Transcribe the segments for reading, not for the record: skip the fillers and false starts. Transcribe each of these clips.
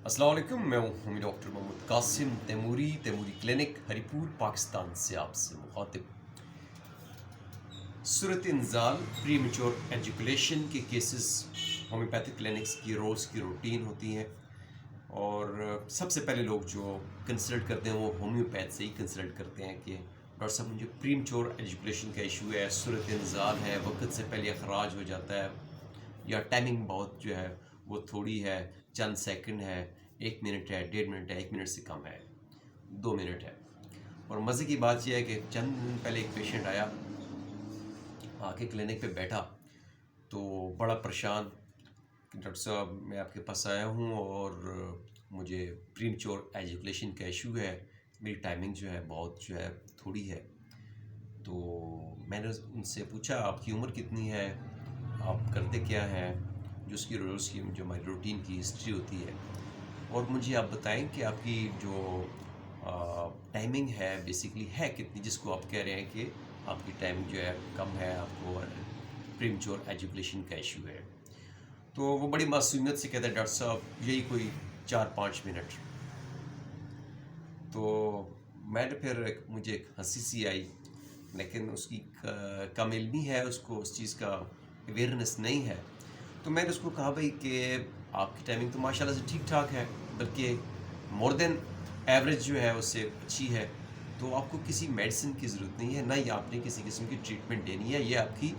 अस्सलाम वालेकुम, मैं हूँ डॉक्टर मोहम्मद कासिम तैमूरी क्लिनिक हरीपुर पाकिस्तान से आपसे मुखातिब। सूरत इंजाल प्री मेच्योर एजुकेशन के केसेस होम्योपैथिक क्लिनिक्स की रोज़ की रूटीन होती हैं और सबसे पहले लोग जो कंसल्ट करते हैं वो होम्योपैथ से ही कंसल्ट करते हैं कि डॉक्टर साहब मुझे प्री मेच्योर एजुकेशन का इशू है, सूरत इंजाल है, वक्त से पहले अखराज हो जाता है या टाइमिंग बहुत जो है वो थोड़ी है, चंद सेकंड है, 1 मिनट है, 1.5 मिनट है, 1 मिनट से कम है, 2 मिनट है। और मज़े की बात यह है कि चंद दिन पहले एक पेशेंट आया, आके क्लिनिक पे बैठा तो बड़ा परेशान कि डॉक्टर साहब मैं आपके पास आया हूँ और मुझे प्रीमेच्योर एजुकेशन का इशू है, मेरी टाइमिंग जो है बहुत जो है थोड़ी है। तो मैंने उनसे पूछा आपकी उम्र कितनी है, आप करते क्या हैं, जो उसकी रोज़ की जो हमारी रूटीन की हिस्ट्री होती है, और मुझे आप बताएं कि आपकी जो टाइमिंग है बेसिकली है कितनी, जिसको आप कह रहे हैं कि आपकी टाइमिंग जो है कम है, आपको प्रीमेच्योर एजुकेशन का इशू है। तो वो बड़ी मासूमियत से कहता है डॉक्टर साहब यही कोई 4-5 मिनट। तो मैंने फिर मुझे एक हंसी सी आई, लेकिन उसकी कम इल्मी है, उसको उस चीज़ का अवेयरनेस नहीं है। तो मैंने उसको कहा भाई कि आपकी टाइमिंग तो माशाल्लाह से ठीक ठाक है, बल्कि मोर देन एवरेज जो है उससे अच्छी है, तो आपको किसी मेडिसिन की ज़रूरत नहीं है, ना ही आपने किसी किस्म की ट्रीटमेंट देनी है। ये आपकी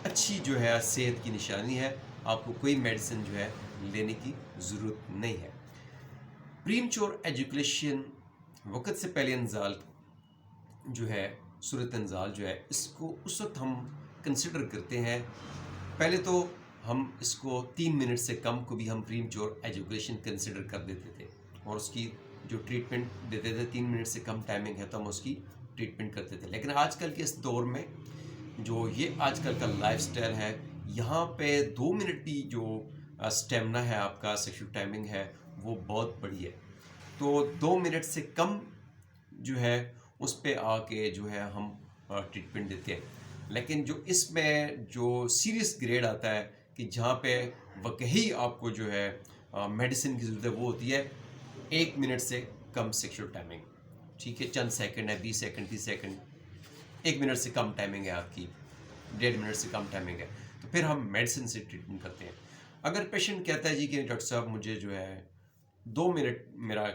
अच्छी जो है सेहत की निशानी है, आपको कोई मेडिसिन जो है लेने की ज़रूरत नहीं है। प्रीमेच्योर एजुकेशन वक्त से पहले इंजाल जो है, सूरत इंजाल जो है, इसको उस वक्त हम कंसिडर करते हैं। पहले तो हम इसको 3 मिनट से कम को भी हम प्रीमेच्योर एजुकेशन कंसिडर कर देते थे और उसकी जो ट्रीटमेंट देते थे, 3 मिनट से कम टाइमिंग है तो हम उसकी ट्रीटमेंट करते थे। लेकिन आजकल के इस दौर में जो ये आजकल का लाइफस्टाइल है, यहाँ पे 2 मिनट भी जो स्टेमिना है आपका, सेक्सुअल टाइमिंग है, वो बहुत बड़ी है। तो 2 मिनट से कम जो है उस पे आके जो है हम ट्रीटमेंट देते हैं। लेकिन जो इसमें जो सीरियस ग्रेड आता है कि जहाँ पे वाकई आपको जो है मेडिसिन की ज़रूरत है, वो होती है 1 मिनट से कम सेक्सुअल टाइमिंग। ठीक है, चंद सेकंड है, 20 सेकंड, 30 सेकंड, 1 मिनट से कम टाइमिंग है आपकी, 1.5 मिनट से कम टाइमिंग है, तो फिर हम मेडिसिन से ट्रीटमेंट करते हैं। अगर पेशेंट कहता है जी कि डॉक्टर साहब मुझे जो है 2 मिनट मेरा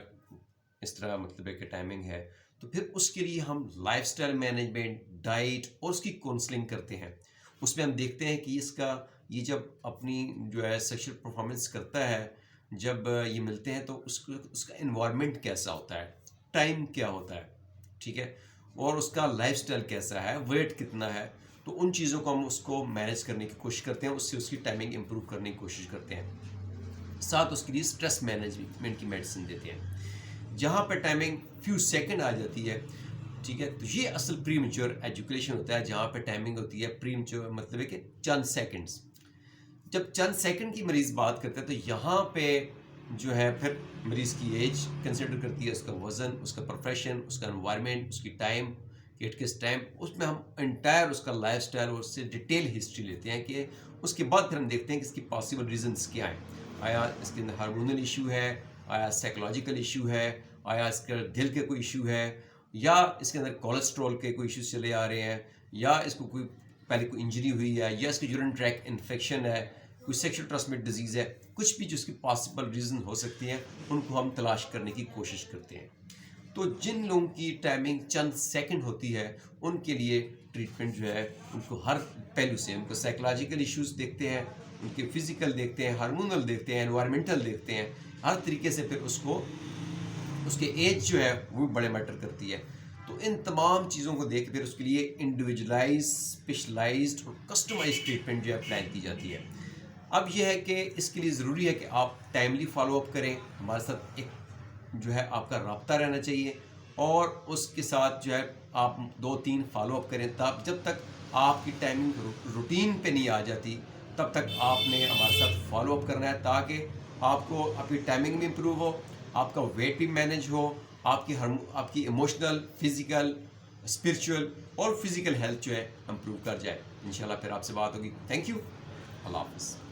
इस तरह मतलब है कि टाइमिंग है, तो फिर उसके लिए हम लाइफस्टाइल मैनेजमेंट, डाइट और उसकी काउंसलिंग करते हैं। उसमें हम देखते हैं कि इसका ये जब अपनी जो है सेक्सुअल परफॉर्मेंस करता है, जब ये मिलते हैं तो उसका एनवायरनमेंट कैसा होता है, टाइम क्या होता है, ठीक है, और उसका लाइफस्टाइल कैसा है, वेट कितना है, तो उन चीज़ों को हम उसको मैनेज करने की कोशिश करते हैं, उससे उसकी टाइमिंग इम्प्रूव करने की कोशिश करते हैं। साथ उसके लिए स्ट्रेस मैनेजमेंट की मेडिसिन देते हैं। जहाँ पर टाइमिंग फ्यू सेकंड आ जाती है, ठीक है, तो ये असल प्रीमेच्योर एजुकेशन होता है, जहाँ पे टाइमिंग होती है प्रीमेच्योर मतलब है कि चंद सेकंड्स। जब चंद सेकंड की मरीज़ बात करते हैं तो यहाँ पे जो है फिर मरीज़ की एज कंसिडर करती है, उसका वज़न, उसका प्रोफेशन, उसका एनवायरनमेंट, उसकी टाइम कि किस टाइम, उसमें हम एंटायर उसका लाइफस्टाइल और उससे डिटेल हिस्ट्री लेते हैं कि उसके बाद फिर हम देखते हैं कि इसकी पॉसिबल रीजंस क्या हैं। आया इसके अंदर हार्मोनल इशू है, आया साइकोलॉजिकल इशू है, आया इसका दिल के कोई इशू है, या इसके अंदर कोलेस्ट्रॉल के कोई इश्यूज चले आ रहे हैं, या इसको कोई पहले कोई इंजरी हुई है, या इसकी यूरिन ट्रैक इन्फेक्शन है, कोई सेक्सुअल ट्रांसमिट डिजीज़ है, कुछ भी जो इसकी पॉसिबल रीज़न हो सकती हैं उनको हम तलाश करने की कोशिश करते हैं। तो जिन लोगों की टाइमिंग चंद सेकंड होती है उनके लिए ट्रीटमेंट जो है उनको हर पहलू से, उनको साइकोलॉजिकल इश्यूज देखते हैं, उनके फिज़िकल देखते हैं, हार्मोनल देखते हैं, एनवायरमेंटल देखते हैं, हर तरीके से फिर उसको उसके एज जो है वो बड़े मैटर करती है। तो इन तमाम चीज़ों को देख फिर उसके लिए इंडिविजुअलाइज, स्पेशलाइज्ड और कस्टमाइज ट्रीटमेंट जो है प्लान की जाती है। अब यह है कि इसके लिए ज़रूरी है कि आप टाइमली फॉलोअप करें, हमारे साथ एक जो है आपका रब्ता रहना चाहिए, और उसके साथ जो है आप 2-3 फॉलोअप करें, तब जब तक आपकी टाइमिंग रूटीन पे नहीं आ जाती तब तक आपने हमारे साथ फॉलोअप करना है, ताकि आपको आपकी टाइमिंग भी इम्प्रूव हो, आपका वेट भी मैनेज हो, आपकी इमोशनल, फिज़िकल, स्पिरिचुअल और फिज़िकल हेल्थ जो है इम्प्रूव कर जाए। इंशाल्लाह फिर आपसे बात होगी। थैंक यू, अल्लाह हाफ़िज़।